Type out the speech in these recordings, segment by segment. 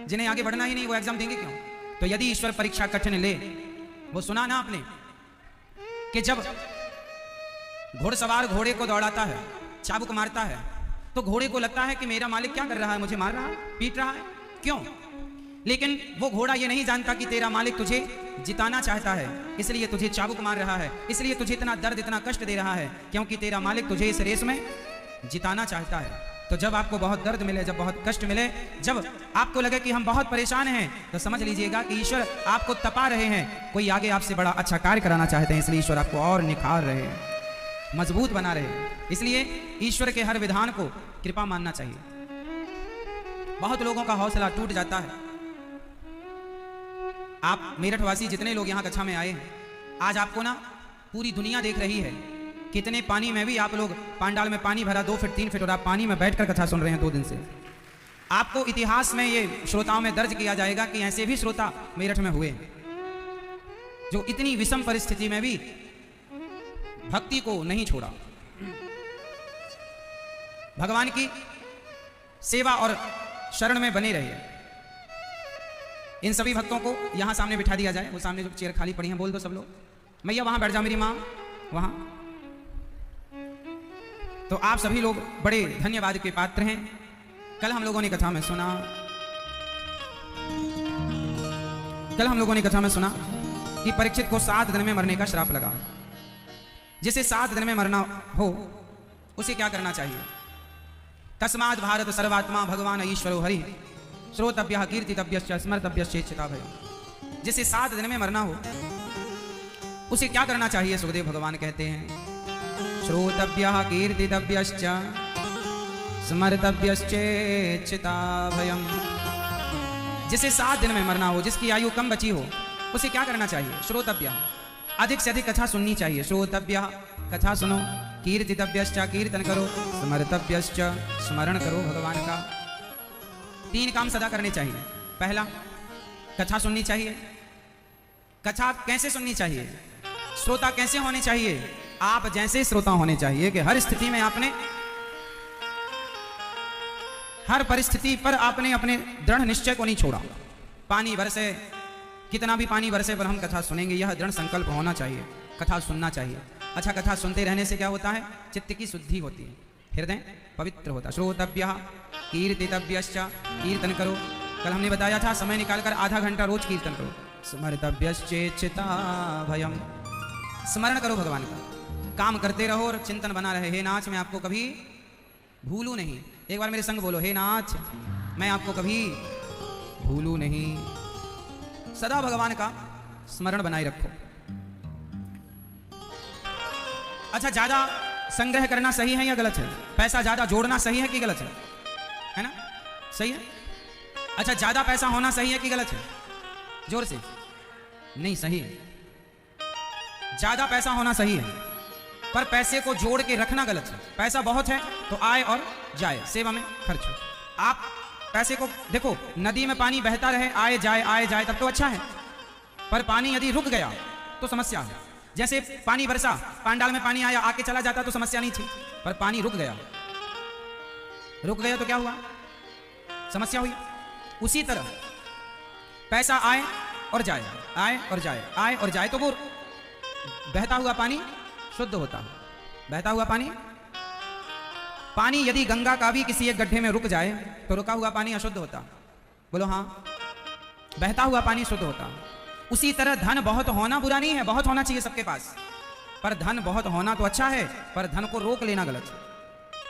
जिन्हें आगे बढ़ना ही नहीं वो एग्जाम देंगे क्यों? तो यदि ईश्वर परीक्षा कठिन ले, वो सुना ना आपने कि जब घोड़सवार घोड़े को दौड़ाता है, चाबुक मारता है, तो घोड़े को लगता है कि मेरा मालिक क्या कर रहा है, मुझे मार रहा है, पीट रहा है, क्यों? लेकिन वो घोड़ा ये नहीं जानता कि तेरा मालिक तुझे जिताना चाहता है, इसलिए तुझे चाबुक मार रहा है, इसलिए तुझे इतना दर्द इतना कष्ट दे रहा है, क्योंकि तेरा मालिक तुझे इस रेस में जिताना चाहता है। तो जब आपको बहुत दर्द मिले, जब बहुत कष्ट मिले, जब आपको लगे कि हम बहुत परेशान हैं, तो समझ लीजिएगा कि ईश्वर आपको तपा रहे हैं, कोई आगे आपसे बड़ा अच्छा कार्य कराना चाहते हैं, इसलिए ईश्वर आपको और निखार रहे हैं, मजबूत बना रहे हैं। इसलिए ईश्वर के हर विधान को कृपा मानना चाहिए। बहुत लोगों का हौसला टूट जाता है। आप मेरठवासी जितने लोग यहाँ कक्षा में आए हैं, आज आपको ना पूरी दुनिया देख रही है, कितने पानी में भी आप लोग, पांडाल में पानी भरा 2 फीट 3 फीट और आप पानी में बैठकर कथा सुन रहे हैं 2 दिन से। आपको इतिहास में ये श्रोताओं में दर्ज किया जाएगा कि ऐसे भी श्रोता मेरठ में हुए जो इतनी विषम परिस्थिति में भी भक्ति को नहीं छोड़ा, भगवान की सेवा और शरण में बने रहे। इन सभी भक्तों को यहां सामने बिठा दिया जाए। वो सामने जो चेयर खाली पड़ी हैं, बोल दो सब लोग, मैया वहां बैठ जा, मेरी मां वहां। तो आप सभी लोग बड़े धन्यवाद के पात्र हैं। कल हम लोगों ने कथा में सुना कि परीक्षित को 7 दिन में मरने का श्राप लगा। जिसे 7 दिन में मरना हो उसे क्या करना चाहिए? तस्माद् भारत सर्वात्मा भगवान ईश्वरो हरि श्रोतव्यः कीर्तितव्यश्च स्मर्तव्यश्चेच्छिताभयम्। जिसे 7 दिन में मरना हो उसे क्या करना चाहिए? सुखदेव भगवान कहते हैं श्रोतव्यः कीर्तितव्यश्च स्मर्तव्यश्चेच्छिताभयम्। जिसे 7 दिन में मरना हो, जिसकी आयु कम बची हो, उसे क्या करना चाहिए? श्रोतव्यः, अधिक से अधिक कथा सुननी चाहिए। श्रोतव्यः, कथा सुनो, कीर्तितव्यश्च, कीर्तन करो, स्मर्तव्यश्च, स्मरण करो भगवान का। 3 काम सदा करने चाहिए। पहला, कथा सुननी चाहिए। कथा कैसे सुननी चाहिए? श्रोता कैसे होने चाहिए? आप जैसे श्रोता होने चाहिए कि हर स्थिति में आपने, हर परिस्थिति पर आपने अपने दृढ़ निश्चय को नहीं छोड़ा। पानी बरसे, कितना भी पानी बरसे पर हम कथा सुनेंगे, यह दृढ़ संकल्प होना चाहिए। कथा सुनना चाहिए। अच्छा, कथा सुनते रहने से क्या होता है? चित्त की शुद्धि होती है, हृदय पवित्र होता है। श्रोतव्यः कीर्तितव्यश्च, कीर्तन करो। कल हमने बताया था समय निकालकर आधा घंटा रोज कीर्तन करो। स्मर्तव्यश्चेच्छिताभयम्, स्मरण करो भगवान का। काम करते रहो और चिंतन बना रहे। हे नाथ, मैं आपको कभी भूलूं नहीं। एक बार मेरे संग बोलो, हे नाथ, मैं आपको कभी भूलूं नहीं। सदा भगवान का स्मरण बनाए रखो। अच्छा, ज्यादा संग्रह करना सही है या गलत है? पैसा ज्यादा जोड़ना सही है कि गलत है ना? सही है। अच्छा, ज्यादा पैसा होना सही है कि गलत है? जोर से। नहीं, सही है। ज्यादा पैसा होना सही है, पर पैसे को जोड़ के रखना गलत है। पैसा बहुत है तो आए और जाए, सेवा में खर्च हो। आप पैसे को देखो, नदी में पानी बहता रहे, आए जाए तब तो अच्छा है, पर पानी यदि रुक गया तो समस्या है। जैसे पानी बरसा, पांडाल में पानी आया, आके चला जाता तो समस्या नहीं थी, पर पानी रुक गया तो क्या हुआ? समस्या हुई। उसी तरह पैसा आए और जाए, आए और जाए, आए और जाए, तो वो बहता हुआ पानी शुद्ध होता है। बहता हुआ पानी यदि गंगा का भी किसी एक गड्ढे में रुक जाए तो रुका हुआ पानी अशुद्ध होता। बोलो हाँ, बहता हुआ पानी शुद्ध होता। उसी तरह धन बहुत होना बुरा नहीं है, बहुत होना चाहिए सबके पास, पर धन बहुत होना तो अच्छा है, पर धन को रोक लेना गलत है।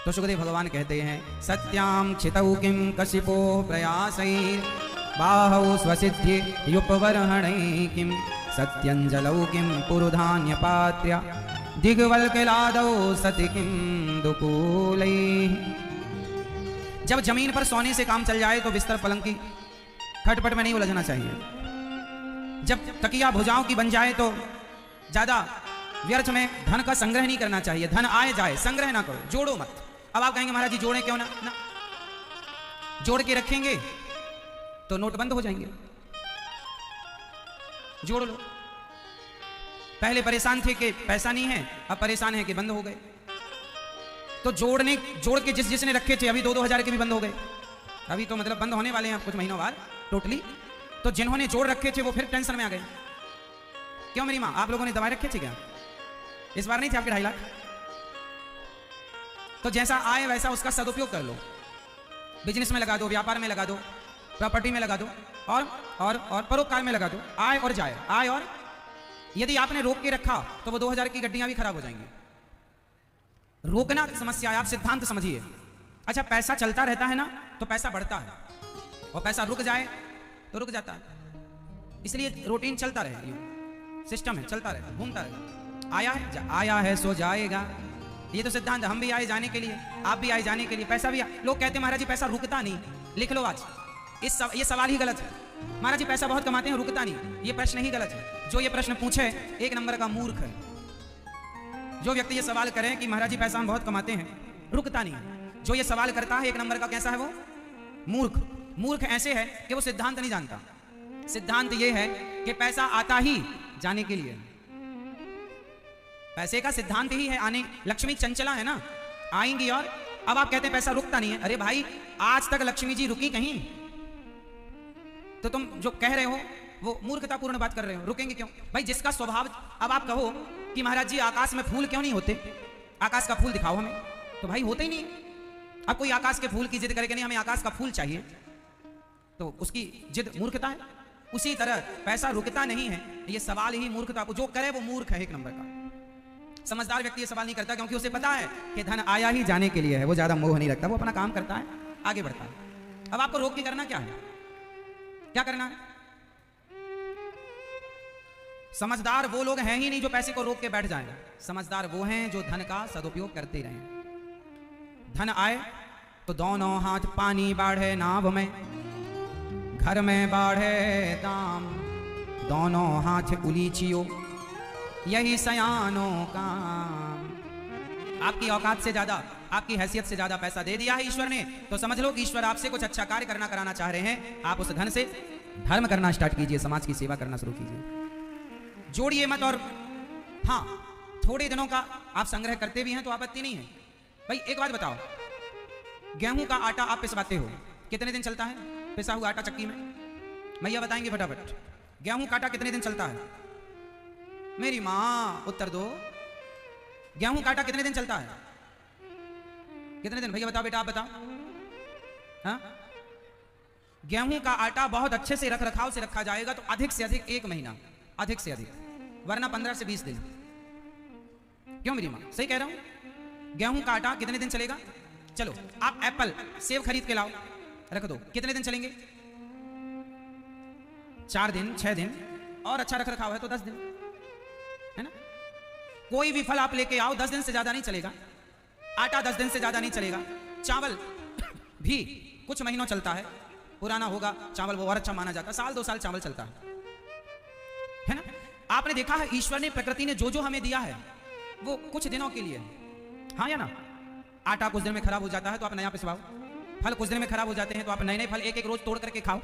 तो सुखदेव भगवान कहते हैं सत्याम क्षितौ किम कशिपो प्रयासैर् बाहौ स्वसिद्धि युपवर्हणै किम सत्यंजलौ किम पुरुधान्य पात्र्य दिग्वल्कलादौ सति किम दुकूलैः। जब जमीन पर सोने से काम चल जाए तो बिस्तर पलंग की खटपट में नहीं उलझना चाहिए। जब तकिया भुजाओं की बन जाए तो ज्यादा व्यर्थ में धन का संग्रह नहीं करना चाहिए। धन आए जाए, संग्रह ना करो, जोड़ो मत। अब आप कहेंगे महाराज जी जोड़े क्यों ना? जोड़ के रखेंगे तो नोट बंद हो जाएंगे। जोड़ लो। पहले परेशान थे कि पैसा नहीं है, अब परेशान है कि बंद हो गए। तो जोड़ के जिसने रखे थे अभी 2-2 हजार के भी बंद हो गए। अभी तो मतलब बंद होने वाले हैं कुछ महीनों बाद। टोटली। तो जिन्होंने जोड़ रखे थे वो फिर टेंशन में आ गए। क्यों मेरी माँ, आप लोगों ने दबाए रखे थे क्या? इस बार नहीं थे आपके 2.5 लाख? तो जैसा आए वैसा उसका सदुपयोग कर लो। बिजनेस में लगा दो, व्यापार में लगा दो, प्रॉपर्टी में लगा दो, और परोपकार में लगा दो। आए और जाए, आए और यदि आपने रोक के रखा तो वो 2000 की गड्डियां भी खराब हो जाएंगी। रोकना समस्या है, आप सिद्धांत समझिए। अच्छा, पैसा चलता रहता है ना तो पैसा बढ़ता है, और पैसा रुक जाए तो रुक जाता है। इसलिए रूटीन चलता रहे, सिस्टम है, चलता रहे, घूमता रहे। आया है सो जाएगा, ये तो सिद्धांत। हम भी आए जाने के लिए, आप भी आए जाने के लिए, पैसा भी लोग कहते हैं महाराज जी पैसा रुकता नहीं। लिख लो आज, ये सवाल ही गलत है। महाराज जी पैसा बहुत कमाते हैं, रुकता नहीं, ये प्रश्न ही गलत है। जो ये प्रश्न पूछे 1 नंबर का मूर्ख है। जो व्यक्ति ये सवाल करे कि महाराज जी पैसा हम बहुत कमाते हैं, रुकता नहीं, जो ये सवाल करता है 1 नंबर का कैसा है वो? मूर्ख। मूर्ख ऐसे है कि वो सिद्धांत नहीं जानता। सिद्धांत ये है कि पैसा आता ही जाने के लिए। पैसे का सिद्धांत ही है आने। लक्ष्मी चंचला है ना, आएंगी। और अब आप कहते हैं पैसा रुकता नहीं है। अरे भाई, आज तक लक्ष्मी जी रुकी कहीं? तो तुम जो कह रहे हो वो मूर्खतापूर्ण बात कर रहे हो। रुकेंगे क्यों भाई? जिसका स्वभाव। अब आप कहो कि महाराज जी आकाश में फूल क्यों नहीं होते, आकाश का फूल दिखाओ हमें, तो भाई होते ही नहीं। अब कोई आकाश के फूल की जिद करके नहीं हमें आकाश का फूल चाहिए, तो उसकी जिद मूर्खता है। उसी तरह पैसा रुकता नहीं है, ये सवाल ही मूर्खता। जो करे वो मूर्ख है 1 नंबर का। समझदार व्यक्ति ये सवाल नहीं करता, क्योंकि उसे पता है कि धन आया ही जाने के लिए है। वो ज्यादा मोह नहीं रखता, वो अपना काम करता है, आगे बढ़ता है। अब आपको रोक के करना क्या है? क्या करना है? समझदार वो लोग हैं ही नहीं जो पैसे को रोक के बैठ जाएं। समझदार वो हैं जो धन का सदुपयोग करते रहें। धन आए तो दोनों हाथ पानी बाढ़े नाव में, घर में बाढ़े दाम, दोनों हाथ उलीचियो, यही सयानों काम। आपकी औकात से ज्यादा, आपकी हैसियत से ज्यादा पैसा दे दिया है ईश्वर ने, तो समझ लो कि ईश्वर आपसे कुछ अच्छा कार्य कराना चाह रहे हैं। आप उस धन से धर्म करना स्टार्ट कीजिए, समाज की सेवा करना शुरू कीजिए। जोड़िए मत। और हाँ, थोड़े दिनों का आप संग्रह करते भी हैं तो आपत्ति नहीं है। भाई एक बात बताओ, गेहूं का आटा आप पिसवाते हो, कितने दिन चलता है पिसा हुआ आटा चक्की में? भैया बताएंगे फटाफट, गेहूं का आटा कितने दिन चलता है? मेरी माँ उत्तर दो, गेहूं का आटा कितने दिन चलता है? कितने दिन भैया बताओ, बेटा आप बताओ। हाँ, गेहूं का आटा बहुत अच्छे से रख रखाव से रखा जाएगा तो अधिक से अधिक 1 महीना, अधिक से अधिक, वरना 15 से 20 दिन। क्यों मेरी माँ, सही कह रहा हूं? गेहूं का आटा कितने दिन चलेगा? चलो आप एप्पल सेब खरीद के लाओ, रख दो, कितने दिन चलेंगे? 4 दिन, 6 दिन, और अच्छा रख रखाव है तो 10 दिन, है ना? कोई भी फल आप लेके आओ 10 दिन से ज्यादा नहीं चलेगा। आटा 10 दिन से ज्यादा नहीं चलेगा। चावल भी कुछ महीनों चलता है, पुराना होगा चावल वो और अच्छा माना जाता है, 1-2 साल चावल चलता है ना? आपने देखा है ईश्वर ने, प्रकृति ने जो जो हमें दिया है वो कुछ दिनों के लिए, हाँ या ना? आटा कुछ दिन में खराब हो जाता है तो आप नया पिसवाओ, फल कुछ दिन में खराब हो जाते हैं तो आप नए नए फल एक एक रोज तोड़ करके खाओ।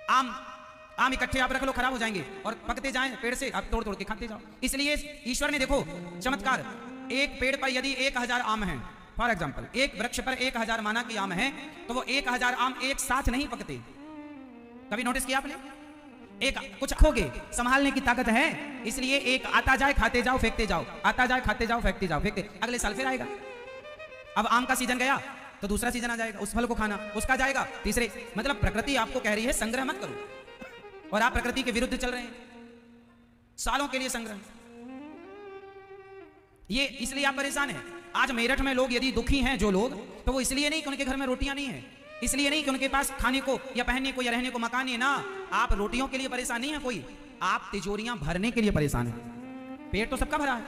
आम इकट्ठे आप रख लो, खराब हो जाएंगे, और पकते जाएं पेड़ से, आप तोड़ तोड़ के खाते जाओ। इसलिए ईश्वर ने देखो चमत्कार, एक पेड़ पर यदि 1000 आम हैं, फॉर एग्जाम्पल एक वृक्ष पर 1000 माना कि आम है, तो वो 1000 आम एक साथ नहीं पकते। कभी नोटिस किया आपने? एक कुछ खोगे, संभालने की ताकत है, इसलिए एक आता जाए खाते जाओ फेंकते जाओ, आता जाए खाते जाओ फेंकते जाओ, फेंकते, अगले साल फिर आएगा। अब आम का सीजन गया तो दूसरा सीजन आ जाएगा, उस फल को खाना, उसका जाएगा तीसरे। मतलब प्रकृति आपको कह रही है संग्रह मत करो, और आप प्रकृति के विरुद्ध चल रहे हैं। सालों के लिए संग्रह, ये इसलिए आप परेशान हैं। आज मेरठ में लोग यदि दुखी हैं जो लोग, तो वो इसलिए नहीं कि उनके घर में रोटियां नहीं है, इसलिए नहीं कि उनके पास खाने को या पहनने को या रहने को मकान है ना। आप रोटियों के लिए परेशान नहीं है कोई, आप तिजोरियां भरने के लिए परेशान है। पेट तो सबका भरा है,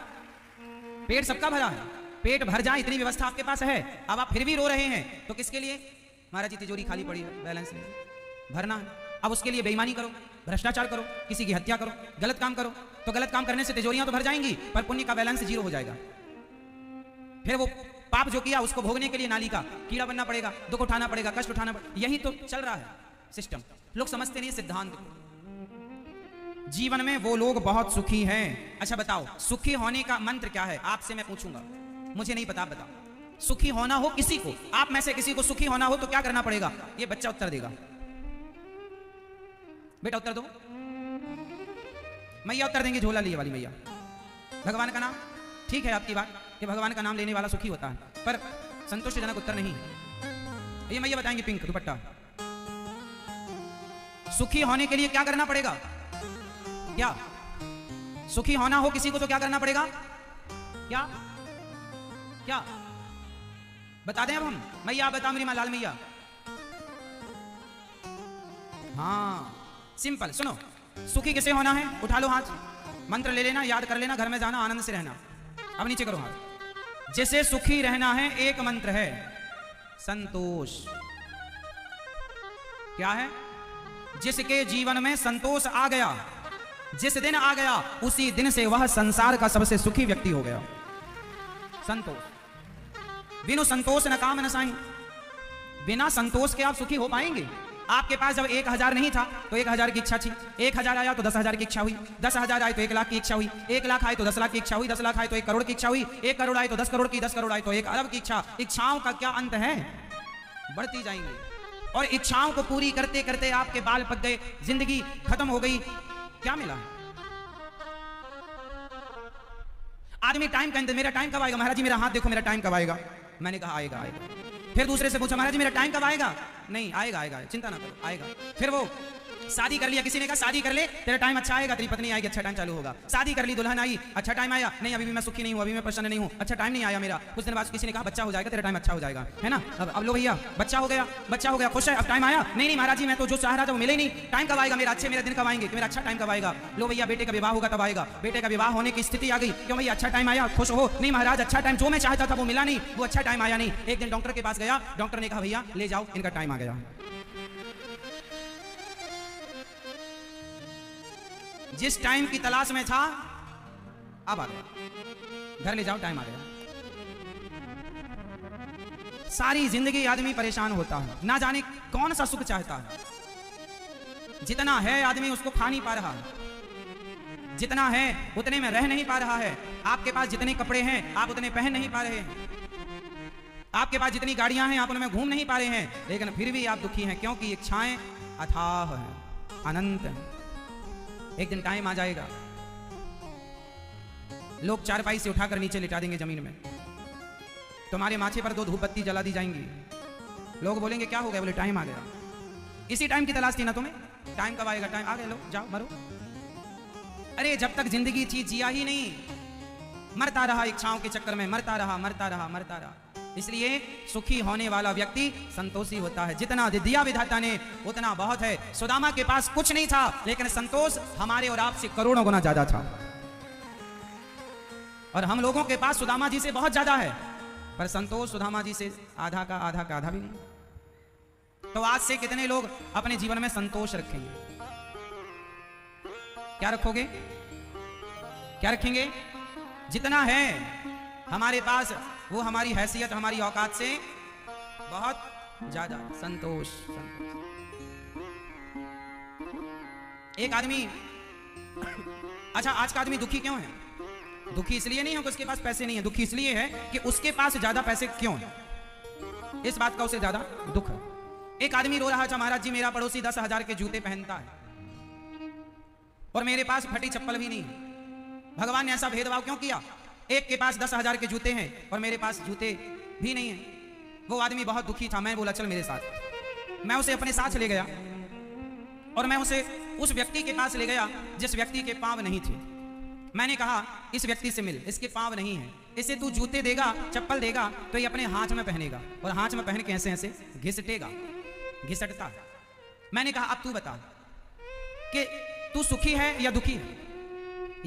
पेट सबका भरा है, पेट भर जाए इतनी व्यवस्था आपके पास है, अब आप फिर भी रो रहे हैं तो किसके लिए? महाराज जी तिजोरी खाली पड़ी है, बैलेंस नहीं, भरना है। अब उसके लिए बेईमानी करो, भ्रष्टाचार करो, किसी की हत्या करो, गलत काम करो, तो गलत काम करने से तिजोरियां तो भर जाएंगी पर पुण्य का बैलेंस 0 हो जाएगा। फिर वो पाप जो किया उसको भोगने के लिए नाली का कीड़ा बनना पड़ेगा, दुख उठाना पड़ेगा, कष्ट उठाना पड़ेगा। यही तो चल रहा है सिस्टम। लोग समझते नहीं सिद्धांत। जीवन में वो लोग बहुत सुखी हैं। अच्छा बताओ, सुखी होने का मंत्र क्या है? आपसे मैं पूछूंगा, मुझे नहीं पता, बताओ। सुखी होना हो किसी को, आप में से किसी को सुखी होना हो तो क्या करना पड़ेगा? ये बच्चा उत्तर देगा। बेटा उत्तर दो। मैया उत्तर देंगे, झोला लिए वाली मैया। भगवान का नाम, ठीक है आपकी बात कि भगवान का नाम लेने वाला सुखी होता है, पर संतोषजनक उत्तर नहीं। ये मैया बताएंगे पिंक दुपट्टा। सुखी होने के लिए क्या करना पड़ेगा? क्या सुखी होना हो किसी को तो क्या करना पड़ेगा? क्या क्या बता दें अब हम? मैया आप बता, मेरी मां लाल मैया। हाँ सिंपल, सुनो। सुखी किसे होना है? उठा लो हाथ, मंत्र ले लेना, याद कर लेना, घर में जाना, आनंद से रहना। अब नीचे करो हाथ। जिसे सुखी रहना है एक मंत्र है, संतोष। क्या है? जिसके जीवन में संतोष आ गया, जिस दिन आ गया उसी दिन से वह संसार का सबसे सुखी व्यक्ति हो गया। संतोष। बिनु संतोष न काम न साईं। बिना संतोष के आप सुखी हो पाएंगे? आपके पास जब 1000 नहीं था तो 1000 की इच्छा थी, 1000 आया तो 10,000 की इच्छा हुई, 10,000 आए तो 1 लाख की इच्छा हुई, 1 लाख आए तो 10 लाख की इच्छा हुई, 10 लाख आए तो 1 करोड़ की इच्छा हुई, 1 करोड़ आए तो 10 करोड़ की, 10 करोड़ आए तो 1 अरब की इच्छा। इच्छाओं का क्या अंत है? बढ़ती जाएंगी, और इच्छाओं को पूरी करते करते आपके बाल पक गए, जिंदगी खत्म हो गई। क्या मिला? आदमी टाइम कहते, मेरा टाइम कब आएगा महाराज जी, मेरा हाथ देखो, मेरा टाइम कब आएगा। मैंने कहा आएगा आएगा। फिर दूसरे से पूछा, महाराज जी मेरा टाइम कब आएगा? नहीं आएगा आएगा, चिंता ना करो आएगा। फिर वो शादी कर लिया, किसी ने कहा शादी कर ले, तेरा टाइम अच्छा आएगा, तेरी पत्नी आएगी, अच्छा टाइम चालू होगा। शादी कर ली, दुल्हन आई, अच्छा टाइम आया, नहीं अभी भी मैं सुखी नहीं हूं, अभी मैं प्रसन्न नहीं हूं, अच्छा टाइम नहीं आया मेरा। कुछ दिन बाद किसी ने कहा बच्चा हो जाएगा, तेरा टाइम अच्छा हो जाएगा, है ना। अब लो भैया, बच्चा हो गया, बच्चा हो गया, खुश है, अब टाइम आया। नहीं महाराज जी मैं तो जो चाह रहा था वो मिले ही नहीं, टाइम कब आएगा मेरा, अच्छे मेरे दिन कब आएंगे, मेरा अच्छा टाइम कब आएगा। लो भैया बेटे का विवाह होगा तब आएगा, बेटे का विवाह होने की स्थिति आ गई, क्यों भैया अच्छा टाइम आया, खुश हो। नहीं महाराज अच्छा टाइम जो मैं चाहता था वो मिला नहीं, वो अच्छा टाइम आया नहीं। एक दिन डॉक्टर के पास गया, डॉक्टर ने कहा भैया ले जाओ, इनका टाइम आ गया। जिस टाइम की तलाश में था अब आ गया, घर ले जाओ, टाइम आ गया। सारी जिंदगी आदमी परेशान होता है, ना जाने कौन सा सुख चाहता है। जितना है आदमी उसको खा नहीं पा रहा है, जितना है उतने में रह नहीं पा रहा है। आपके पास जितने कपड़े हैं आप उतने पहन नहीं पा रहे हैं, आपके पास जितनी गाड़ियां हैं आप उनमें घूम नहीं पा रहे हैं, लेकिन फिर भी आप दुखी हैं, क्योंकि इच्छाएं अथाह हैं, अनंत हैं। एक दिन टाइम आ जाएगा, लोग चारपाई से उठाकर नीचे लिटा देंगे जमीन में, तुम्हारे माथे पर 2 धूप बत्ती जला दी जाएंगी। लोग बोलेंगे क्या हो गया? बोले टाइम आ गया। इसी टाइम की तलाश थी ना तुम्हें, टाइम कब आएगा? टाइम आ गया, लो जाओ मरो। अरे जब तक जिंदगी थी जिया ही नहीं, मरता रहा इच्छाओं के चक्कर में, मरता रहा मरता रहा मरता रहा। इसलिए सुखी होने वाला व्यक्ति संतोषी होता है। जितना दिया विधाता ने उतना बहुत है। सुदामा के पास कुछ नहीं था, लेकिन संतोष हमारे और आपसे करोड़ों गुना ज्यादा था, और हम लोगों के पास सुदामा जी से बहुत ज्यादा है, पर संतोष सुदामा जी से आधा का आधा भी नहीं। तो आज से कितने लोग अपने जीवन में संतोष रखेंगे? क्या रखोगे? क्या रखेंगे? जितना है हमारे पास वो हमारी हैसियत, हमारी औकात से बहुत ज्यादा। संतोष, संतोष। एक आदमी, अच्छा आज का आदमी दुखी क्यों है? दुखी इसलिए नहीं है कि उसके पास पैसे नहीं है, दुखी इसलिए है कि उसके पास ज्यादा पैसे क्यों है, इस बात का उसे ज्यादा दुख है। एक आदमी रो रहा था, महाराज जी मेरा पड़ोसी 10,000 के जूते पहनता है और मेरे पास फटी चप्पल भी नहीं है। भगवान ने ऐसा भेदभाव क्यों किया? एक के पास 10,000 के जूते हैं और मेरे पास जूते भी नहीं हैं। वो आदमी बहुत दुखी था। मैं बोला चल मेरे साथ। मैं उसे अपने साथ ले गया और मैं उसे उस व्यक्ति के पास ले गया जिस व्यक्ति के पांव नहीं थे। मैंने कहा इस व्यक्ति से मिल, इसके पांव नहीं है, इसे तू जूते देगा, चप्पल देगा तो ये अपने हाथ में पहनेगा और हाथ में पहन के ऐसे ऐसे घिसटेगा, घिसटता। मैंने कहा अब तू बता कि तू सुखी है या दुखी है?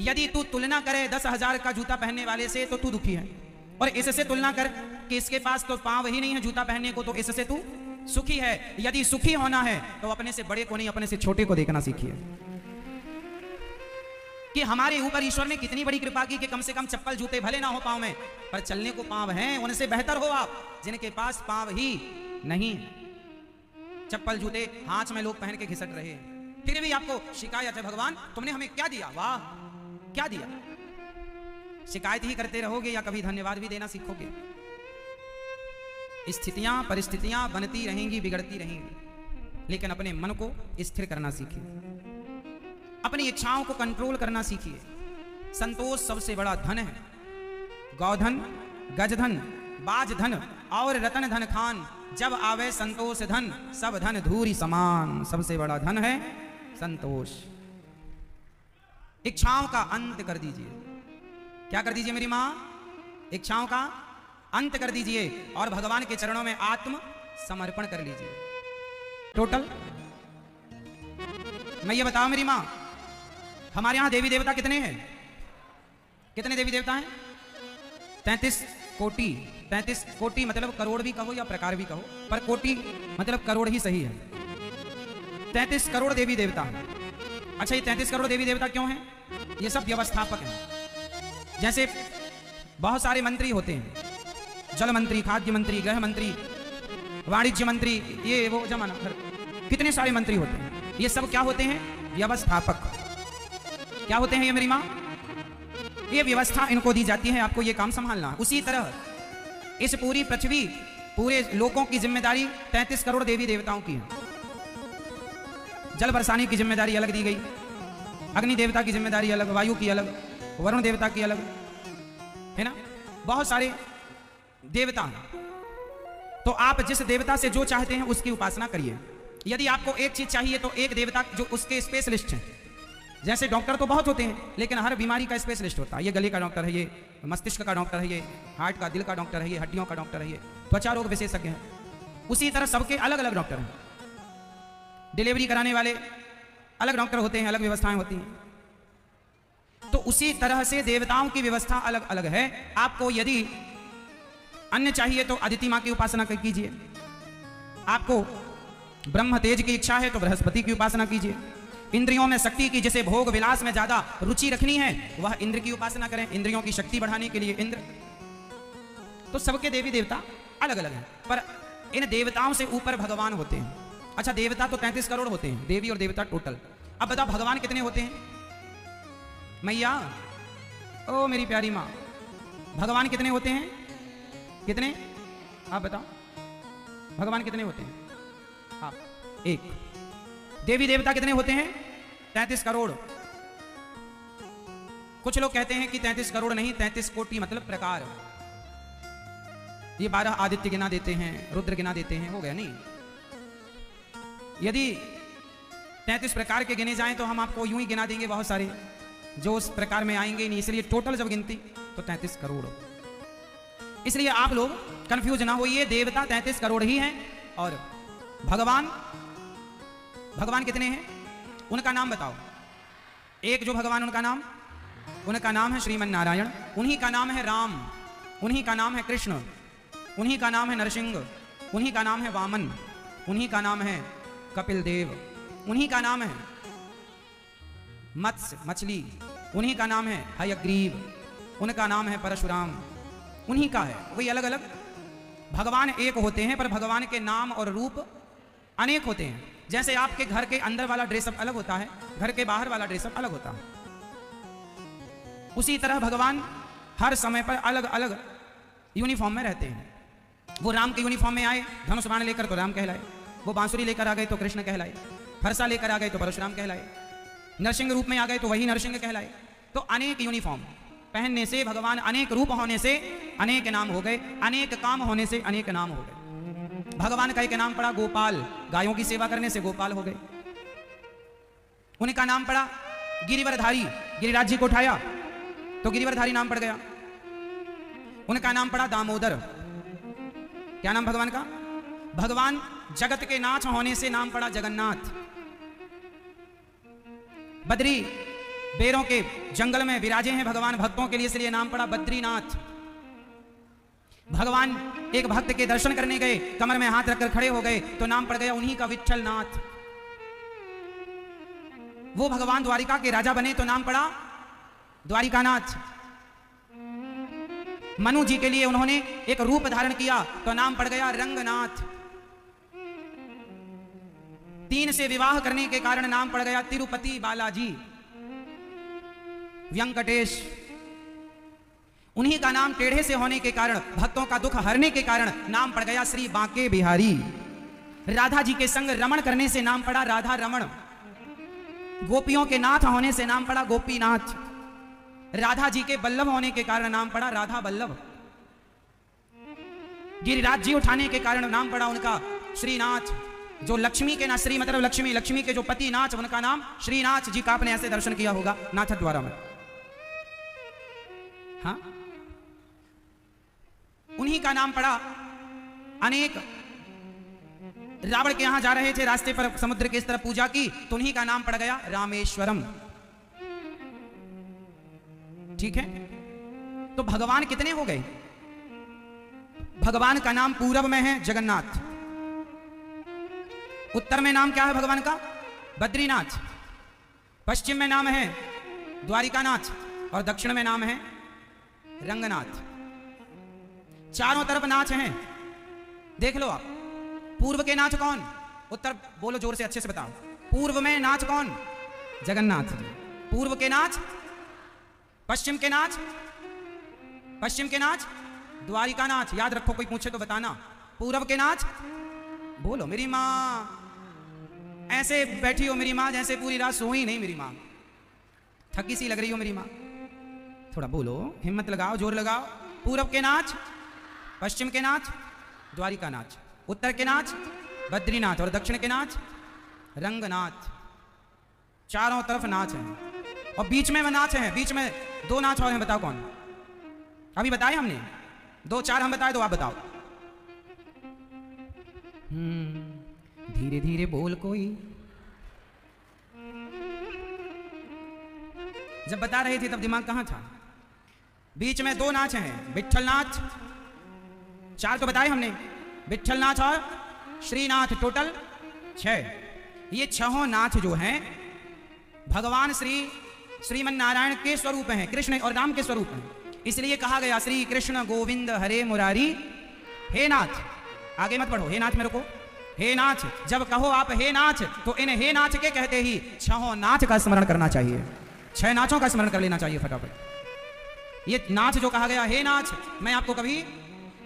यदि तू तुलना करे 10,000 का जूता पहनने वाले से तो तू दुखी है, और इससे तुलना कर कि इसके पास तो पांव ही नहीं है जूता पहनने को, तो इससे तू सुखी है। यदि सुखी होना है तो अपने से बड़े को नहीं, अपने से छोटे को देखना सीखिए कि हमारे ऊपर ईश्वर ने कितनी बड़ी कृपा की कि कम से कम चप्पल जूते भले ना हो पांव में, पर चलने को पांव हैं। उनसे बेहतर हो आप जिनके पास पांव ही नहीं, चप्पल जूते हाथ में लोग पहन के घिसट रहे हैं, फिर भी आपको शिकायत है भगवान तुमने हमें क्या दिया? वाह क्या दिया? शिकायत ही करते रहोगे या कभी धन्यवाद भी देना सीखोगे? स्थितियां परिस्थितियां बनती रहेंगी, बिगड़ती रहेंगी, लेकिन अपने मन को स्थिर करना सीखें। अपनी इच्छाओं को कंट्रोल करना सीखिए। संतोष सबसे बड़ा धन है। गौधन, गजधन, बाजधन और रतन धन खान, जब आवे संतोष धन, सब धन धूरी समान। सबसे बड़ा धन है संतोष। इच्छाओं का अंत कर दीजिए। क्या कर दीजिए मेरी मां? इच्छाओं का अंत कर दीजिए और भगवान के चरणों में आत्म समर्पण कर लीजिए। टोटल मैं ये बताओ मेरी मां, हमारे यहां देवी देवता कितने हैं? कितने देवी देवता हैं? 33 कोटि। 33 कोटि मतलब करोड़ भी कहो या प्रकार भी कहो, पर कोटि मतलब करोड़ ही सही है। 33 करोड़ देवी देवता हैं। अच्छा, ये 33 करोड़ देवी देवता क्यों हैं? ये सब व्यवस्थापक हैं। जैसे बहुत सारे मंत्री होते हैं, जल मंत्री, खाद्य मंत्री, गृह मंत्री, वाणिज्य मंत्री, ये वो जमाना, कितने सारे मंत्री होते हैं। ये सब क्या होते हैं? व्यवस्थापक। क्या होते हैं ये मेरी मां? ये व्यवस्था इनको दी जाती है, आपको ये काम संभालना। उसी तरह इस पूरी पृथ्वी, पूरे लोगों की जिम्मेदारी 33 करोड़ देवी देवताओं की है। जल बरसाने की जिम्मेदारी अलग दी गई, अग्नि देवता की जिम्मेदारी अलग, वायु की अलग, वरुण देवता की अलग, है ना। बहुत सारे देवता हैं। तो आप जिस देवता से जो चाहते हैं उसकी उपासना करिए। यदि आपको एक चीज चाहिए तो एक देवता जो उसके स्पेशलिस्ट हैं। जैसे डॉक्टर तो बहुत होते हैं, लेकिन हर बीमारी का स्पेशलिस्ट होता है। ये गले का डॉक्टर है, ये मस्तिष्क का डॉक्टर है, ये हार्ट का, दिल का डॉक्टर है, ये हड्डियों का डॉक्टर है, ये त्वचा रोग विशेषज्ञ है। उसी तरह सबके अलग अलग डॉक्टर हैं। डिलीवरी कराने वाले अलग डॉक्टर होते हैं, अलग व्यवस्थाएं होती हैं। तो उसी तरह से देवताओं की व्यवस्था अलग अलग है। आपको यदि अन्न चाहिए तो अदिति मां की उपासना कीजिए। आपको ब्रह्म तेज की इच्छा है तो बृहस्पति की उपासना कीजिए। इंद्रियों में शक्ति की, जिसे भोग विलास में ज्यादा रुचि रखनी है, वह इंद्र की उपासना करें, इंद्रियों की शक्ति बढ़ाने के लिए इंद्र। तो सबके देवी देवता अलग अलग हैं, पर इन देवताओं से ऊपर भगवान होते हैं। अच्छा, देवता तो 33 करोड़ होते हैं, देवी और देवता टोटल। अब बताओ भगवान कितने होते हैं? मैया, ओ मेरी प्यारी मां, भगवान कितने होते हैं? कितने? आप बताओ भगवान कितने होते हैं? आप एक। देवी देवता कितने होते हैं? 33 करोड़। कुछ लोग कहते हैं कि 33 करोड़ नहीं, 33 कोटि मतलब प्रकार। ये 12 आदित्य गिना देते हैं, रुद्र गिना देते हैं, हो गया नहीं। यदि 33 प्रकार के गिने जाएं तो हम आपको यूं ही गिना देंगे बहुत सारे, जो उस प्रकार में आएंगे नहीं। इसलिए टोटल जब गिनती तो 33 करोड़। इसलिए आप लोग कंफ्यूज ना होइए, देवता 33 करोड़ ही हैं। और भगवान, भगवान कितने हैं? उनका नाम बताओ। एक जो भगवान, उनका नाम है श्रीमन नारायण, उन्हीं का नाम है राम, उन्हीं का नाम है कृष्ण, उन्हीं का नाम है नरसिंह, उन्हीं का नाम है वामन, उन्हीं का नाम है कपिल देव, उन्हीं का नाम है मत्स्य मछली, उन्हीं का नाम है हयग्रीव, उनका नाम है परशुराम, उन्हीं का है। वही अलग अलग भगवान एक होते हैं, पर भगवान के नाम और रूप अनेक होते हैं। जैसे आपके घर के अंदर वाला ड्रेसअप अलग होता है, घर के बाहर वाला ड्रेसअप अलग होता है, उसी तरह भगवान हर समय पर अलग अलग यूनिफॉर्म में रहते हैं। वो राम के यूनिफॉर्म में आए, धनुष बाण लेकर तो राम कहलाए, वो बांसुरी लेकर आ गए तो कृष्ण कहलाए, फरसा लेकर आ गए तो परशुराम कहलाए, नरसिंह रूप में आ गए तो वही नरसिंह कहलाए। तो अनेक यूनिफॉर्म पहनने से, भगवान अनेक रूप होने से अनेक नाम हो गए, अनेक काम होने से अनेक नाम हो गए। भगवान का एक नाम पड़ा गोपाल, गायों की सेवा करने से गोपाल हो गए। उनका नाम पड़ा गिरिवरधारी, गिरिराज जी को उठाया तो गिरिवरधारी नाम पड़ गया। उनका नाम पड़ा दामोदर। क्या नाम भगवान का? भगवान जगत के नाथ होने से नाम पड़ा जगन्नाथ। बद्री, बेरों के जंगल में विराजे हैं भगवान भक्तों के लिए, इसलिए नाम पड़ा बद्रीनाथ। भगवान एक भक्त के दर्शन करने गए, कमर में हाथ रखकर खड़े हो गए तो नाम पड़ गया उन्हीं का विठ्ठलनाथ। वो भगवान द्वारिका के राजा बने तो नाम पड़ा द्वारिकानाथ। मनु जी के लिए उन्होंने एक रूप धारण किया तो नाम पड़ गया रंगनाथ। 3 से विवाह करने के कारण नाम पड़ गया तिरुपति बालाजी, व्यंकटेश। उन्हीं का नाम टेढ़े से होने के कारण, भक्तों का दुख हरने के कारण नाम पड़ गया श्री बांके बिहारी। राधा जी के संग रमण करने से नाम पड़ा राधा रमण। गोपियों के नाथ होने से नाम पड़ा गोपीनाथ। राधा जी के बल्लभ होने के कारण नाम पड़ा राधा बल्लभ। गिरिराज जी उठाने के कारण नाम पड़ा उनका श्रीनाथ। जो लक्ष्मी के नाथ, श्री मतलब लक्ष्मी, लक्ष्मी के जो पति नाथ, उनका नाम श्रीनाथ जी का आपने ऐसे दर्शन किया होगा नाथ द्वारा में। हाँ, उन्हीं का नाम पड़ा अनेक। रावण के यहां जा रहे थे, रास्ते पर समुद्र के इस तरफ पूजा की, तो उन्हीं का नाम पड़ गया रामेश्वरम। ठीक है, तो भगवान कितने हो गए? भगवान का नाम पूरब में है जगन्नाथ, उत्तर में नाम क्या है भगवान का? बद्रीनाथ, पश्चिम में नाम है द्वारिकानाथ और दक्षिण में नाम है रंगनाथ। चारों तरफ नाच हैं, देख लो आप। पूर्व के नाच कौन? उत्तर बोलो जोर से, अच्छे से बताओ। पूर्व में नाच कौन? जगन्नाथ जी। पूर्व के नाच, पश्चिम के नाच, पश्चिम के नाच द्वारिकानाथ। याद रखो, कोई पूछे तो बताना। पूर्व के नाच बोलो। मेरी माँ ऐसे बैठी हो, मेरी माँ जैसे पूरी रात सोई नहीं। मेरी माँ थकी सी लग रही हो मेरी माँ, थोड़ा बोलो, हिम्मत लगाओ, जोर लगाओ। पूरब के नाच, पश्चिम के नाच द्वारिका नाच, उत्तर के नाच बद्रीनाथ और दक्षिण के नाच रंगनाथ। चारों तरफ नाच है और बीच में नाच है। बीच में दो नाच और हैं, बताओ कौन? अभी बताए हमने दो, चार हम बताए, दो आप बताओ। धीरे धीरे बोल कोई। जब बता रही थी तब दिमाग कहां था? बीच में दो नाच हैं, विठ्ठल नाच। चार तो बताए हमने, विठ्ठल नाच और श्रीनाथ, टोटल 6। ये छहों नाच जो हैं भगवान श्रीमन नारायण के स्वरूप हैं, कृष्ण और राम के स्वरूप हैं। इसलिए कहा गया श्री कृष्ण गोविंद हरे मुरारी हे नाथ। आगे मत पढ़ो, हे नाथ मेरे को, हे नाथ। जब कहो आप हे नाथ, तो इन हे नाथ के कहते ही छहों नाच का स्मरण करना चाहिए। 6 नाचों का स्मरण कर लेना चाहिए फटाफट। ये नाच जो कहा गया हे नाथ, मैं आपको कभी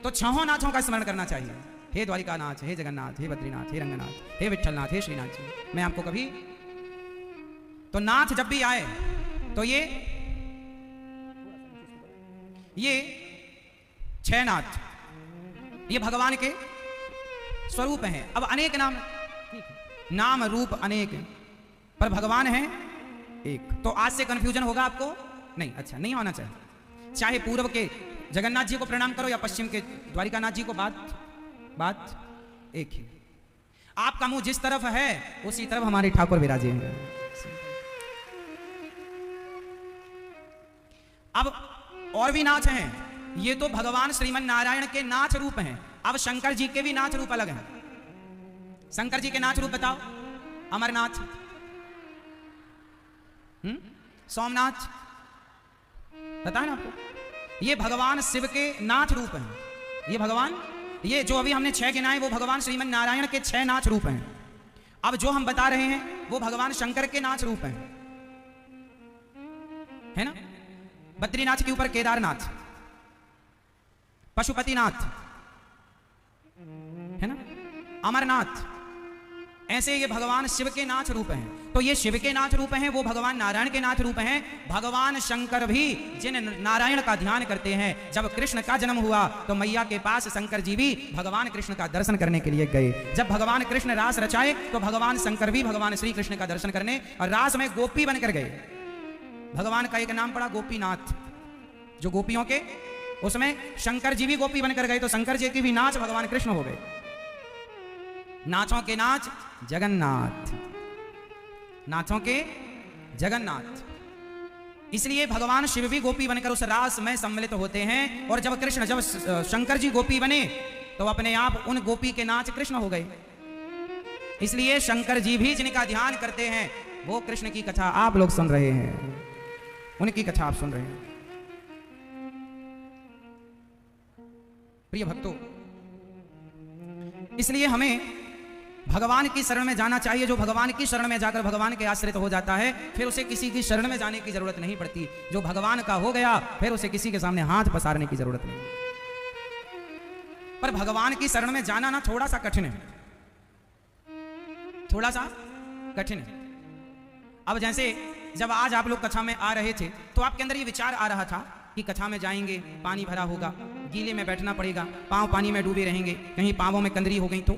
तो छहों नाचों का स्मरण करना चाहिए। हे द्वारिका नाथ, हे जगन्नाथ, हे बद्रीनाथ, हे रंगनाथ, हे विठ्ठलनाथ, हे श्रीनाथ जी। मैं आपको कभी तो नाथ जब भी आए तो ये 6 नाथ ये भगवान के स्वरूप हैं। अब अनेक नाम रूप अनेक, पर भगवान है एक। तो आज से कंफ्यूजन होगा आपको? नहीं, अच्छा नहीं होना चाहिए। चाहे पूर्व के जगन्नाथ जी को प्रणाम करो या पश्चिम के द्वारिकानाथ जी को, बात एक ही। आपका मुंह जिस तरफ है उसी तरफ हमारे ठाकुर विराजे हैं। अब और भी नाच हैं, ये तो भगवान श्रीमन नारायण के नाच रूप हैं। अब शंकर जी के भी नाच रूप अलग हैं। शंकर जी के नाच रूप बताओ। अमरनाथ, सोमनाथ, पता है ना आपको? ये भगवान शिव के नाच रूप हैं। ये भगवान, ये जो अभी हमने 6 गिनाए वो भगवान श्रीमन नारायण के 6 नाच रूप हैं। अब जो हम बता रहे हैं वो भगवान शंकर के नाच रूप हैं, है ना? बद्रीनाथ के ऊपर केदारनाथ, पशुपतिनाथ, है ना, अमरनाथ। ऐसे ये भगवान शिव के नाच रूप हैं। तो ये शिव के नाच रूप हैं, वो भगवान नारायण के नाच रूप हैं। भगवान शंकर भी जिन नारायण का ध्यान करते हैं, जब कृष्ण का जन्म हुआ तो मैया के पास शंकर जी भी भगवान कृष्ण का दर्शन करने के लिए गए। जब भगवान कृष्ण रास रचाए तो भगवान शंकर भी भगवान श्री कृष्ण का दर्शन करने और रास में गोपी बनकर गए। भगवान का एक नाम पड़ा गोपीनाथ, जो गोपियों के, उसमें शंकर जी भी गोपी बनकर गए, तो शंकर जी की भी नाच भगवान कृष्ण हो गए। नाचों के नाच जगन्नाथ, नाचों के जगन्नाथ। इसलिए भगवान शिव भी गोपी बनकर उस रास में सम्मिलित होते हैं। और जब शंकर जी गोपी बने तो अपने आप उन गोपी के नाच कृष्ण हो गए। इसलिए शंकर जी भी जिनका ध्यान करते हैं वो कृष्ण की कथा आप लोग सुन रहे हैं, उनकी कथा आप सुन रहे हैं। प्रिय भक्तों, इसलिए हमें भगवान की शरण में जाना चाहिए। जो भगवान की शरण में जाकर भगवान के आश्रित हो जाता है, फिर उसे किसी की शरण में जाने की जरूरत नहीं पड़ती। जो भगवान का हो गया फिर उसे किसी के सामने हाथ पसारने की जरूरत नहीं। पर भगवान की शरण में जाना ना थोड़ा सा कठिन है, थोड़ा सा कठिन है। अब जैसे जब आज आप लोग कक्षा में आ रहे थे तो आपके अंदर ये विचार आ रहा था कि कक्षा में जाएंगे, पानी भरा होगा, गीले में बैठना पड़ेगा, पांव पानी में डूबे रहेंगे, कहीं पांवों में कंदरी हो गई तो,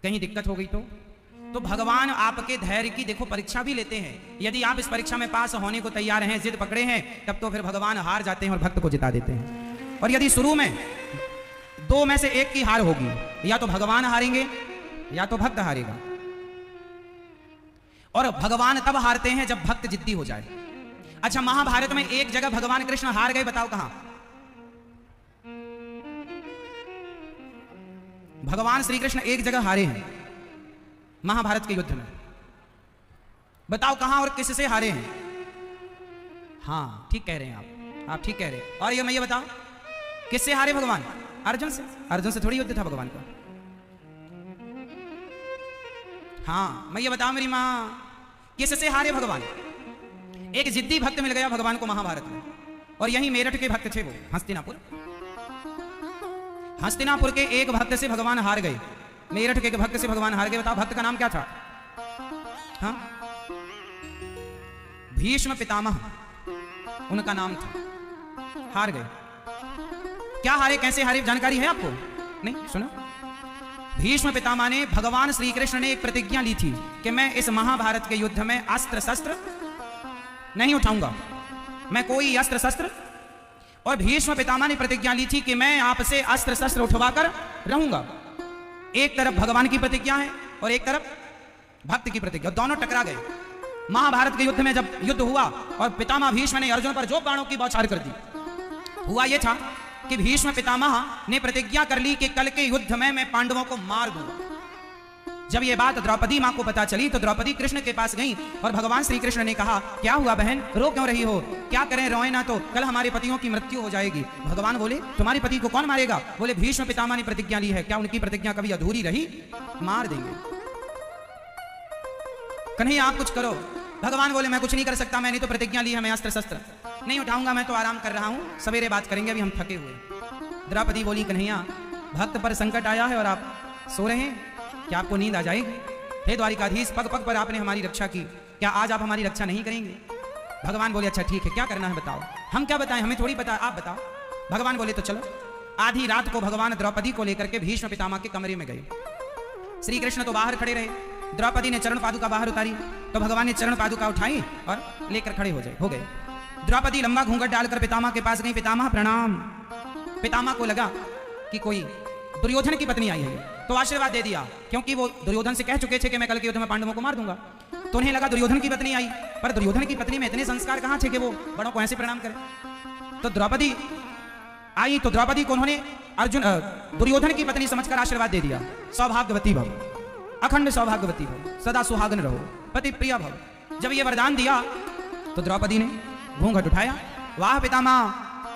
कहीं दिक्कत हो गई तो भगवान आपके धैर्य की देखो परीक्षा भी लेते हैं। यदि आप इस परीक्षा में पास होने को तैयार हैं, जिद पकड़े हैं, तब तो फिर भगवान हार जाते हैं और भक्त को जिता देते हैं। और यदि शुरू में दो में से एक की हार होगी, या तो भगवान हारेंगे या तो भक्त हारेगा। और भगवान तब हारते हैं जब भक्त जिद्दी हो जाए। अच्छा, महाभारत में एक जगह भगवान कृष्ण हार गए, बताओ कहां? भगवान श्री कृष्ण एक जगह हारे हैं महाभारत के युद्ध में, बताओ कहां और किससे हारे हैं? हाँ ठीक कह रहे हैं आप ठीक कह रहे हैं। और ये मैं ये बताओ किससे हारे भगवान? अर्जुन से। अर्जुन से थोड़ी युद्ध था भगवान का। हाँ मैं ये बताओ मेरी मां, किससे हारे भगवान? एक जिद्दी भक्त मिल गया भगवान को महाभारत में, और यही मेरठ के भक्त थे वो, हस्तिनापुर के एक भक्त से भगवान हार गए, मेरठ के एक भक्त से भगवान हार गए। बताओ भक्त का नाम क्या था? हाँ, भीष्म पितामह उनका नाम था। हार गए। क्या हारे, कैसे हारे, जानकारी है आपको? नहीं, सुनो। भीष्म पितामह ने, भगवान श्री कृष्ण ने एक प्रतिज्ञा ली थी कि मैं इस महाभारत के युद्ध में अस्त्र शस्त्र नहीं उठाऊंगा, मैं कोई अस्त्र शस्त्र। और भीष्म पितामह ने प्रतिज्ञा ली थी कि मैं आपसे अस्त्र शस्त्र उठवाकर रहूंगा। एक तरफ भगवान की प्रतिज्ञा है और एक तरफ भक्त की प्रतिज्ञा, दोनों टकरा गए। महाभारत के युद्ध में जब युद्ध हुआ और पितामह भीष्म ने अर्जुन पर जो बाणों की बौछार कर दी, हुआ यह था कि भीष्म पितामह ने प्रतिज्ञा कर ली कि कल के युद्ध में मैं पांडवों को मार दूंगा। जब यह बात द्रौपदी मां को पता चली तो द्रौपदी कृष्ण के पास गई और भगवान श्री कृष्ण ने कहा, क्या हुआ बहन, रो क्यों रही हो? क्या करें, रोए ना तो कल हमारे पतियों की मृत्यु हो जाएगी। भगवान बोले, तुम्हारे पति को कौन मारेगा? बोले, भीष्म पितामह ने प्रतिज्ञा ली है। क्या उनकी प्रतिज्ञा कभी अधूरी रही? मार देंगे। कन्हैया आप कुछ करो। भगवान बोले, मैं कुछ नहीं कर सकता, मैंने तो प्रतिज्ञा ली है, मैं अस्त्र शस्त्र नहीं उठाऊंगा, मैं तो आराम कर रहा हूं, सवेरे बात करेंगे, अभी हम थके हुए। द्रौपदी बोली, कन्हैया भक्त पर संकट आया है और आप सो रहे हैं, क्या आपको नींद आ जाएगी? हे द्वारिकाधीश, पग पग पर आपने हमारी रक्षा की, क्या आज आप हमारी रक्षा नहीं करेंगे? भगवान बोले, अच्छा ठीक है, क्या करना है बताओ। हम क्या बताएं, हमें थोड़ी पता, आप बताओ। भगवान बोले, तो चलो। आधी रात को भगवान द्रौपदी को लेकर के भीष्म पितामह के कमरे में गए। श्री कृष्ण तो बाहर खड़े रहे, द्रौपदी ने चरण पादुका बाहर उतारी तो भगवान ने चरण पादुका उठाई और लेकर खड़े हो गए। द्रौपदी लंबा घूंघट डालकर पितामह के पास गई। पितामह प्रणाम। पितामह को लगा कि कोई दुर्योधन की पत्नी आई है, तो आशीर्वाद दे दिया, क्योंकि वो दुर्योधन से कह चुके थे कि मैं कल के युद्ध में पांडवों को मार दूंगा। तो उन्हें लगा दुर्योधन की पत्नी आई, पर दुर्योधन की पत्नी में इतने संस्कार कहां थे कि वो बड़ों को ऐसे प्रणाम करे। तो द्रौपदी आई तो द्रौपदी को उन्होंने दुर्योधन की पत्नी समझकर आशीर्वाद दे दिया, सौभाग्यवती भव, अखंड सौभाग्यवती भव, सदा सुहागन रहो, पति प्रिय भव। जब ये वरदान दिया तो द्रौपदी ने घूंघट उठाया। वाह पितामह,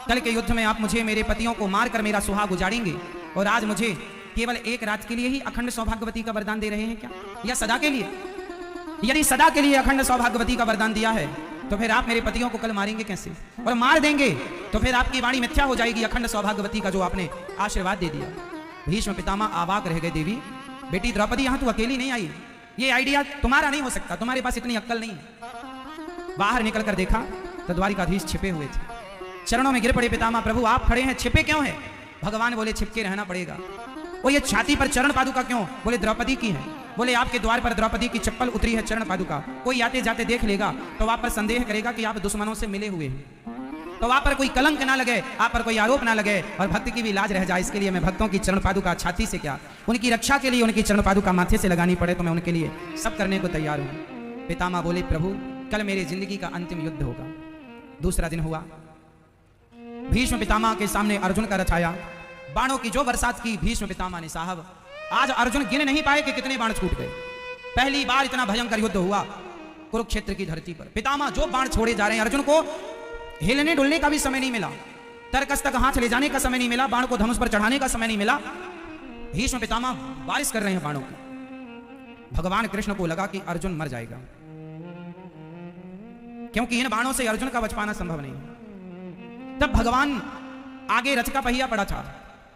कल के युद्ध में आप मुझे मेरे पतियों को मारकर मेरा सुहाग उजाड़ेंगे, और आज मुझे केवल एक रात के लिए ही अखंड सौभाग्यवती का वरदान दे रहे हैं क्या, या सदा के लिए? यदि सदा के लिए अखंड सौभाग्यवती का वरदान दिया है तो फिर आप मेरे पतियों को कल मारेंगे कैसे? और मार देंगे तो फिर आपकी वाणी मिथ्या हो जाएगी, अखंड सौभाग्यवती का जो आपने आशीर्वाद दे दिया। भीष्म पितामह आवाक रह गए। देवी बेटी द्रौपदी, यहां तू अकेली नहीं आई, ये आइडिया तुम्हारा नहीं हो सकता, तुम्हारे पास इतनी अक्ल नहीं है। बाहर निकलकर देखा तो द्वारिकाधीश छिपे हुए थे, चरणों में गिर पड़े। पितामह प्रभु आप खड़े हैं, छिपे क्यों हैं? भगवान बोले, छिपके रहना पड़ेगा। वो ये छाती पर चरण पादुका क्यों? बोले द्रौपदी की है। बोले आपके द्वार पर द्रौपदी की चप्पल उतरी है चरण पादुका, कोई आते जाते देख लेगा तो आप पर संदेह करेगा कि आप दुश्मनों से मिले हुए हैं, तो आप पर कोई कलंक ना लगे, आप पर कोई आरोप ना लगे और भक्त की भी लाज रह जाए। इसके लिए मैं भक्तों की चरण पादुका छाती से क्या, उनकी रक्षा के लिए उनकी चरण पादुका माथे से लगानी पड़े तो मैं उनके लिए सब करने को तैयार हूं। पितामह बोले, प्रभु कल मेरी जिंदगी का अंतिम युद्ध होगा। दूसरा दिन हुआ, भीष्म पितामह के सामने अर्जुन का रथ आया। बाणों की जो बरसात की भीष्म पितामह ने, साहब आज अर्जुन गिन नहीं पाए कि कितने बाण छूट गए। पहली बार इतना भयंकर युद्ध हुआ कुरुक्षेत्र की धरती पर। पितामह जो बाण छोड़े जा रहे हैं, अर्जुन को हिलने डुलने का भी समय नहीं मिला, तरकस तक हाथ ले जाने का समय नहीं मिला, बाण को धनुष पर चढ़ाने का समय नहीं मिला। भीष्म पितामह बारिश कर रहे हैं बाणों की। भगवान कृष्ण को लगा कि अर्जुन मर जाएगा, क्योंकि इन बाणों से अर्जुन का बच पाना संभव नहीं है। तब भगवान आगे रथ का पहिया पड़ा था,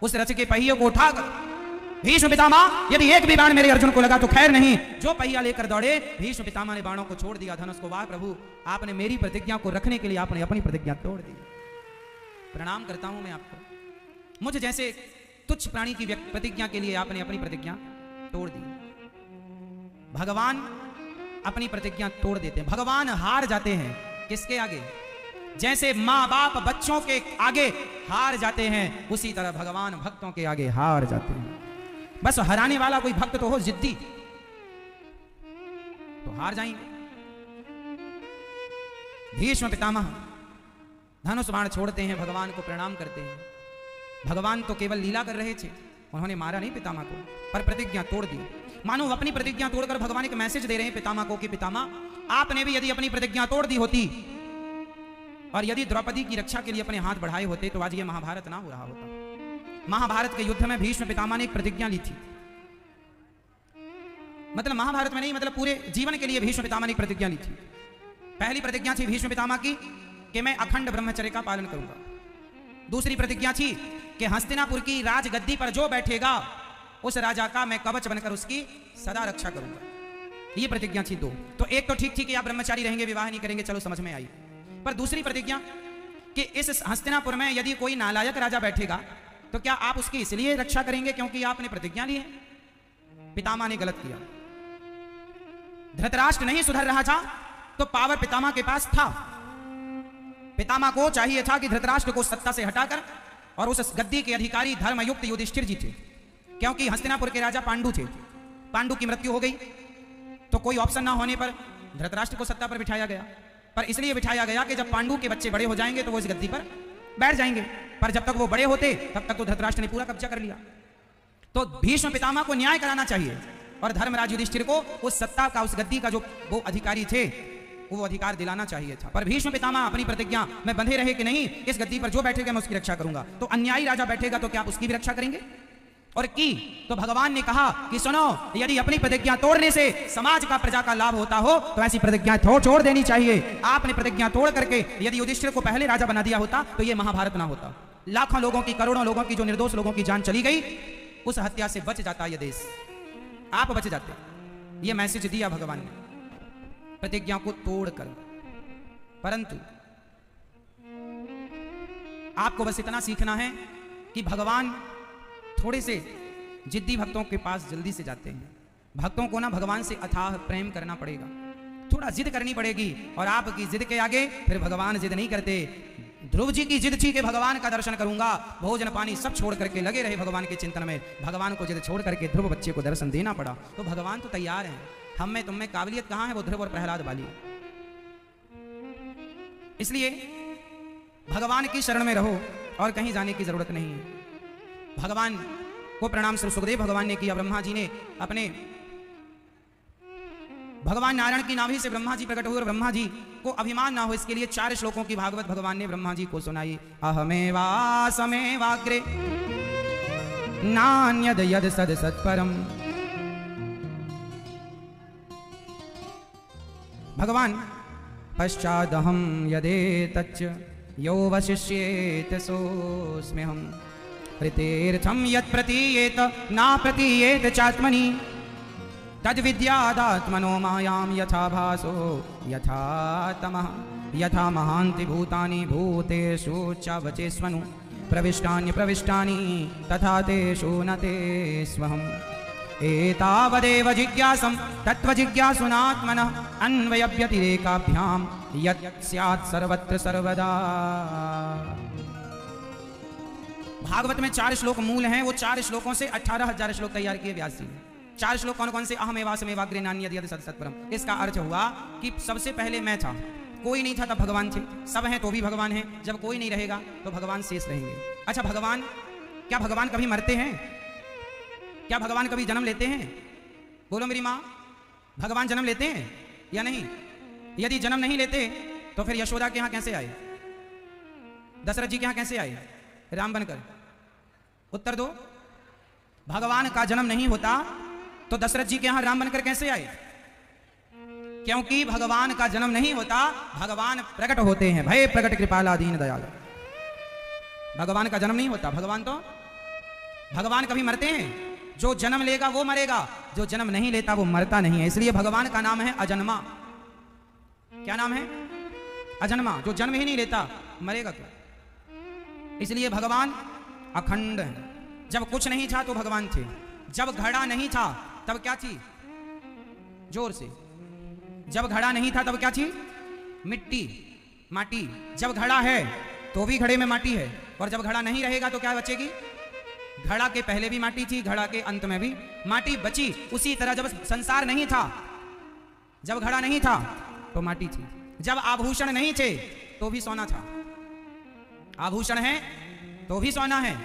उस रथ के पहिए को उठाकर भीष्म पितामह यदि एक भी बाण मेरे अर्जुन को लगा तो खैर नहीं, जो पहिया लेकर दौड़े। भीष्म पितामह ने बाणों को छोड़ दिया, धनुष को। वाह प्रभु, आपने मेरी प्रतिज्ञा को रखने के लिए आपने अपनी प्रतिज्ञा तोड़ दी। प्रणाम करता हूं मैं आपको, मुझ जैसे तुच्छ प्राणी की प्रतिज्ञा के लिए आपने अपनी प्रतिज्ञा तोड़ दी। भगवान अपनी प्रतिज्ञा तोड़ देते हैं, भगवान हार जाते हैं। किसके आगे? जैसे माँ बाप बच्चों के आगे हार जाते हैं, उसी तरह भगवान भक्तों के आगे हार जाते हैं। बस हराने वाला कोई भक्त तो हो जिद्दी, तो हार जाएंगे। भीष्म पितामह धनुष बाण छोड़ते हैं, भगवान को प्रणाम करते हैं। भगवान तो केवल लीला कर रहे थे, उन्होंने मारा नहीं पितामह को, पर प्रतिज्ञा तोड़ दी। मानो अपनी प्रतिज्ञा तोड़कर भगवान एक मैसेज दे रहे हैं पितामह को कि पितामह आपने भी यदि अपनी प्रतिज्ञा तोड़ दी होती और यदि द्रौपदी की रक्षा के लिए अपने हाथ बढ़ाए होते तो आज ये महाभारत ना हो रहा होता। महाभारत के युद्ध में भीष्म पितामह ने एक प्रतिज्ञा ली थी, मतलब महाभारत में नहीं, मतलब पूरे जीवन के लिए भीष्म पितामह ने एक प्रतिज्ञा ली थी। पहली प्रतिज्ञा थी भीष्म पितामह की कि मैं अखंड ब्रह्मचर्य का पालन करूंगा। दूसरी प्रतिज्ञा थी कि हस्तिनापुर की राजगद्दी पर जो बैठेगा उस राजा का मैं कवच बनकर उसकी सदा रक्षा करूंगा। ये प्रतिज्ञा थी दो। तो एक तो ठीक थी कि आप ब्रह्मचारी रहेंगे, विवाह नहीं करेंगे, चलो समझ में आई। पर दूसरी प्रतिज्ञा कि इस हस्तिनापुर में यदि कोई नालायक राजा बैठेगा तो क्या आप उसकी इसलिए रक्षा करेंगे क्योंकि आपने प्रतिज्ञा ली है? पितामह ने गलत किया। धृतराष्ट्र नहीं सुधर रहा था तो पावर पितामह के पास था। पितामह को चाहिए था कि धृतराष्ट्र को सत्ता से हटाकर और उस गद्दी के अधिकारी धर्मयुक्त युधिष्ठिर जी थे, क्योंकि हस्तिनापुर के राजा पांडु थे। पांडु की मृत्यु हो गई तो कोई ऑप्शन ना होने पर धृतराष्ट्र को सत्ता पर बिठाया गया। पर इसलिए बिठाया गया कि जब पांडु के बच्चे बड़े हो जाएंगे तो वो इस गद्दी पर बैठ जाएंगे। पर जब तक वो बड़े होते तब तक तो धृतराष्ट्र ने पूरा कब्जा कर लिया। तो भीष्म पितामह को न्याय कराना चाहिए और धर्मराज युधिष्ठिर को उस सत्ता का, उस गद्दी का जो वो अधिकारी थे वो अधिकार दिलाना चाहिए था। पर भीष्म पितामह अपनी प्रतिज्ञा में बंधे रहे कि नहीं, इस गद्दी पर जो बैठेगा मैं उसकी रक्षा करूंगा। तो अन्यायी राजा बैठेगा तो क्या आप उसकी भी रक्षा करेंगे? और की तो भगवान ने कहा कि सुनो, यदि अपनी प्रतिज्ञा तोड़ने से समाज का, प्रजा का लाभ होता हो तो ऐसी प्रतिज्ञा छोड़ देनी चाहिए। आपने प्रतिज्ञा तोड़ करके यदि युधिष्ठिर को पहले राजा बना दिया होता तो ये महाभारत ना होता। लाखों लोगों की, करोड़ों लोगों की, जो निर्दोष लोगों की जान चली गई, उस हत्या से बच जाता ये देश, आप बच जाते। ये मैसेज दिया भगवान ने प्रतिज्ञा को तोड़कर। परंतु आपको बस इतना सीखना है कि भगवान थोड़े से जिद्दी भक्तों के पास जल्दी से जाते हैं। भक्तों को ना भगवान से अथाह प्रेम करना पड़ेगा, थोड़ा जिद करनी पड़ेगी। और आपकी जिद के आगे फिर भगवान जिद नहीं करते। ध्रुव जी की जिद थी कि भगवान का दर्शन करूंगा, भोजन पानी सब छोड़ करके लगे रहे भगवान के चिंतन में। भगवान को जिद छोड़ करके ध्रुव बच्चे को दर्शन देना पड़ा। तो भगवान तो तैयार हैं, हम में तुम में काबिलियत कहां है? वो ध्रुव और प्रहलाद वाली। इसलिए भगवान की शरण में रहो और कहीं जाने की जरूरत नहीं है। भगवान को प्रणाम श्री सुखदेव भगवान ने किया। ब्रह्मा जी ने अपने भगवान नारायण की नाभि से ब्रह्मा जी प्रकट हुए और ब्रह्मा जी को अभिमान ना हो इसके लिए 4 श्लोकों की भागवत भगवान ने ब्रह्मा जी को सुनाई। अहमेवासमेवाग्रे नान्यद यद सद सत्परम। भगवान पश्चादहम यदेतच्च यो वशिष्येत सोऽस्म्यहम् ऋतेर्थम यत् प्रतीयेत ना प्रतीयेत चात्मनि तद्विद्यादात्मनो मायां यथा भासो यथा तमः यथा महान्ति भूतानि भूतेषु चावचेष्वनु प्रविष्टानि तथा तेषु न ते स्वहम् एतावदेव जिज्ञासं तत्त्वजिज्ञासुनात्मनः अन्वयव्यतिरेकाभ्यां यत् स्यात् सर्वत्र सर्वदा। भागवत में 4 श्लोक मूल हैं। वो 4 श्लोकों से 18,000 श्लोक तैयार किए व्यास जी ने। 4 श्लोक कौन कौन से? अहमेवासमेवाग्रे नान्यद यद सद सत्परम। इसका अर्थ हुआ कि सबसे पहले मैं था, कोई नहीं था तब भगवान थे, सब हैं तो भी भगवान हैं, जब कोई नहीं रहेगा तो भगवान शेष रहेंगे। अच्छा, भगवान, क्या भगवान कभी मरते हैं? क्या भगवान कभी जन्म लेते हैं? बोलो मेरी माँ, भगवान जन्म लेते हैं या नहीं? यदि जन्म नहीं लेते तो फिर यशोदा के यहाँ कैसे आए? दशरथ जी के यहाँ कैसे आए राम बनकर? उत्तर दो। भगवान का जन्म नहीं होता तो दशरथ जी के यहां राम बनकर कैसे आए? क्योंकि भगवान का जन्म नहीं होता, भगवान प्रकट होते हैं। भय प्रकट कृपाला दीन दयाल। भगवान का जन्म नहीं होता। भगवान कभी मरते हैं? जो जन्म लेगा वो मरेगा, जो जन्म नहीं लेता वो मरता नहीं है। इसलिए भगवान का नाम है अजन्मा। क्या नाम है? अजन्मा। जो जन्म ही नहीं लेता मरेगा क्यों? इसलिए भगवान अखंड है। जब कुछ नहीं था तो भगवान थे, जब घड़ा नहीं था तब क्या थी? जोर से। जब घड़ा नहीं था तब क्या थी? मिट्टी, माटी। जब घड़ा है तो भी घड़े में माटी है, और जब घड़ा नहीं रहेगा तो क्या बचेगी? घड़ा के पहले भी माटी थी, घड़ा के अंत में भी माटी बची। उसी तरह जब संसार नहीं था, जब घड़ा नहीं था तो माटी थी, जब आभूषण नहीं थे तो भी सोना था, आभूषण है तो भी सोना है।